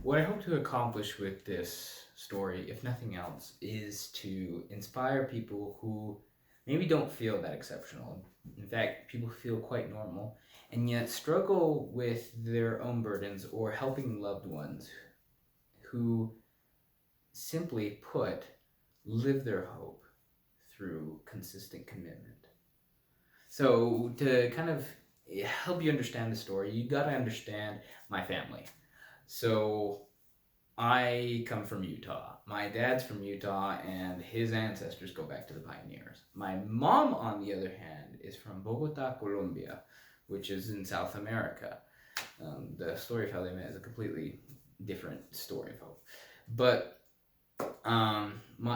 What I hope to accomplish with this story, if nothing else, is to inspire people who maybe don't feel that exceptional. In fact, people feel quite normal and yet struggle with their own burdens or helping loved ones who, simply put, live their hope through consistent commitment. So, to kind of help you understand the story, you got to understand my family. So, I come from Utah. My dad's from Utah, and his ancestors go back to the pioneers. My mom, on the other hand, is from Bogota, Colombia, which is in South America. The story of how they met is a completely different story of hope. But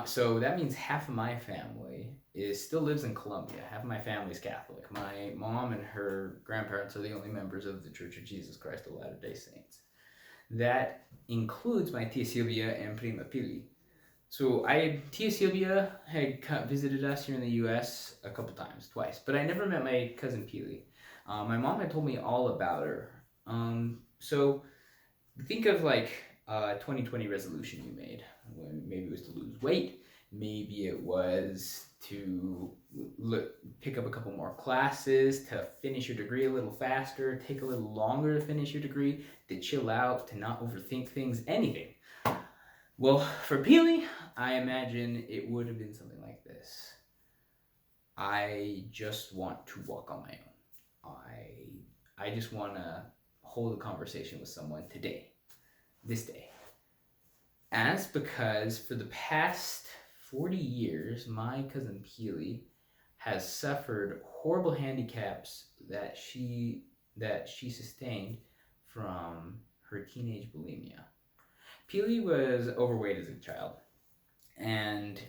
so that means half of my family is still lives in Colombia. Half of my family is Catholic. My mom and her grandparents are the only members of the Church of Jesus Christ of Latter Day Saints. That includes my Tia Silvia and Prima Pili. So Tia Silvia had visited us here in the U.S. a couple times, twice, but I never met my cousin Pili. My mom had told me all about her. So think of like a 2020 resolution you made. Maybe it was to lose weight. Maybe it was to pick up a couple more classes, to finish your degree a little faster, take a little longer to finish your degree, to chill out, to not overthink things, anything. Well, for Pili, I imagine it would have been something like this. I just want to walk on my own. I just want to hold a conversation with someone today, this day. And that's because for the past 40 years, my cousin Pili has suffered horrible handicaps that she sustained from her teenage bulimia. Pili was overweight as a child, and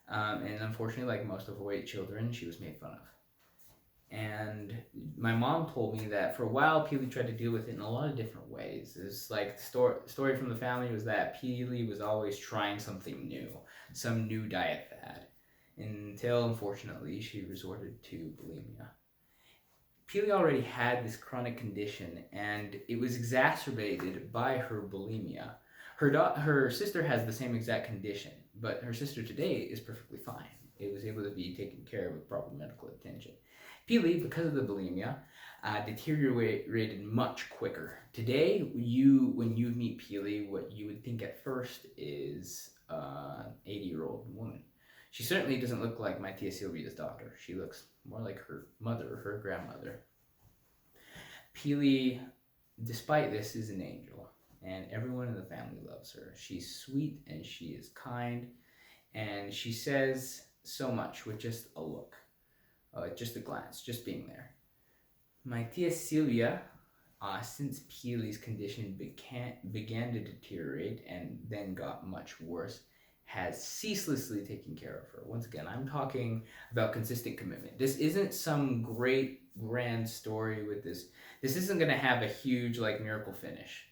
and unfortunately, like most overweight children, she was made fun of. And my mom told me that for a while, Pili tried to deal with it in a lot of different ways. It's like the story from the family was that Pili was always trying something new, some new diet fad, until unfortunately she resorted to bulimia. Pili already had this chronic condition, and it was exacerbated by her bulimia. Her sister has the same exact condition, but her sister today is perfectly fine. It was able to be taken care of with proper medical attention. Pili, because of the bulimia, deteriorated much quicker. Today, when you meet Pili, what you would think at first is an 80-year-old woman. She certainly doesn't look like my Tia Silvia's daughter. She looks more like her mother or her grandmother. Pili, despite this, is an angel, and everyone in the family loves her. She's sweet and she is kind, and she says so much with just a look, just a glance, just being there. My Tia Silvia, since Pili's condition began to deteriorate and then got much worse, has ceaselessly taken care of her. Once again, I'm talking about consistent commitment. This isn't some great grand story with this. This isn't going to have a huge like miracle finish.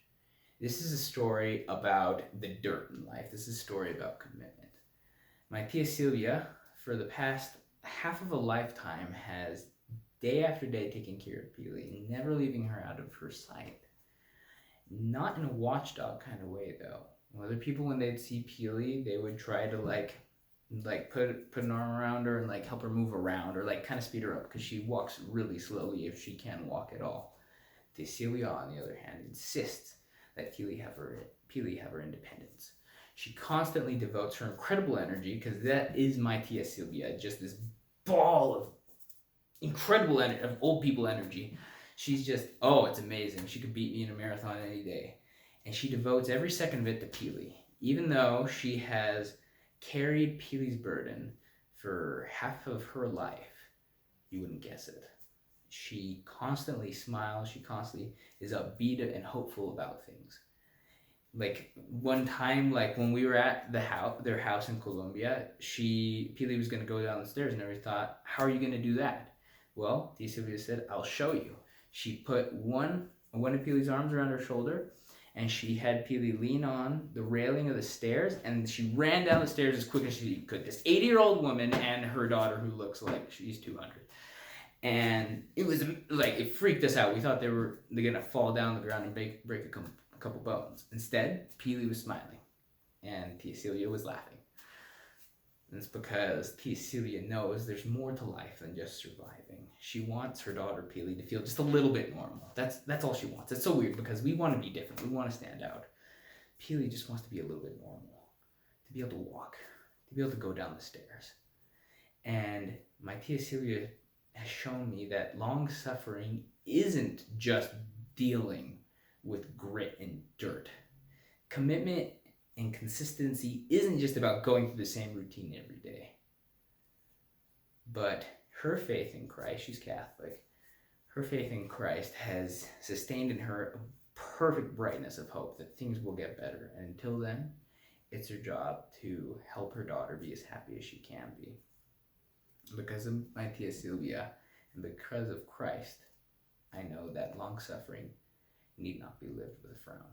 This is a story about the dirt in life. This is a story about commitment. My Tia Silvia, for the past half of a lifetime, has day after day taken care of Pili, never leaving her out of her sight. Not in a watchdog kind of way, though. Other people, when they'd see Pili, they would try to put an arm around her and like help her move around or like kind of speed her up because she walks really slowly if she can walk at all. Tia Silvia, on the other hand, insists that Pili have her independence. She constantly devotes her incredible energy, because that is my Tia Silvia, just this ball of incredible energy, of old people energy. She's just, oh, it's amazing. She could beat me in a marathon any day. And she devotes every second of it to Pili, even though she has carried Pili's burden for half of her life. You wouldn't guess it. She constantly smiles. She constantly is upbeat and hopeful about things. Like one time, like when we were at their house in Colombia, Pili was gonna go down the stairs, and everybody thought, "How are you gonna do that?" Well, Tia Silvia said, "I'll show you." She put one of Pili's arms around her shoulder, and she had Pili lean on the railing of the stairs, and she ran down the stairs as quick as she could. This 80-year-old woman and her daughter, who looks like she's 200. And it was like, it freaked us out. We thought they're gonna fall down the ground and break a couple bones. Instead, Pili was smiling, and Tia Silvia was laughing. And it's because Tia Silvia knows there's more to life than just surviving. She wants her daughter Pili to feel just a little bit normal. That's all she wants. It's so weird because we want to be different. We want to stand out. Pili just wants to be a little bit normal, to be able to walk, to be able to go down the stairs. And my Tia Silvia has shown me that long suffering isn't just dealing with grit and dirt. Commitment and consistency isn't just about going through the same routine every day. But her faith in Christ, she's Catholic, her faith in Christ has sustained in her a perfect brightness of hope that things will get better. And until then, it's her job to help her daughter be as happy as she can be. Because of my Tia Silvia and because of Christ, I know that long suffering need not be lived with a frown.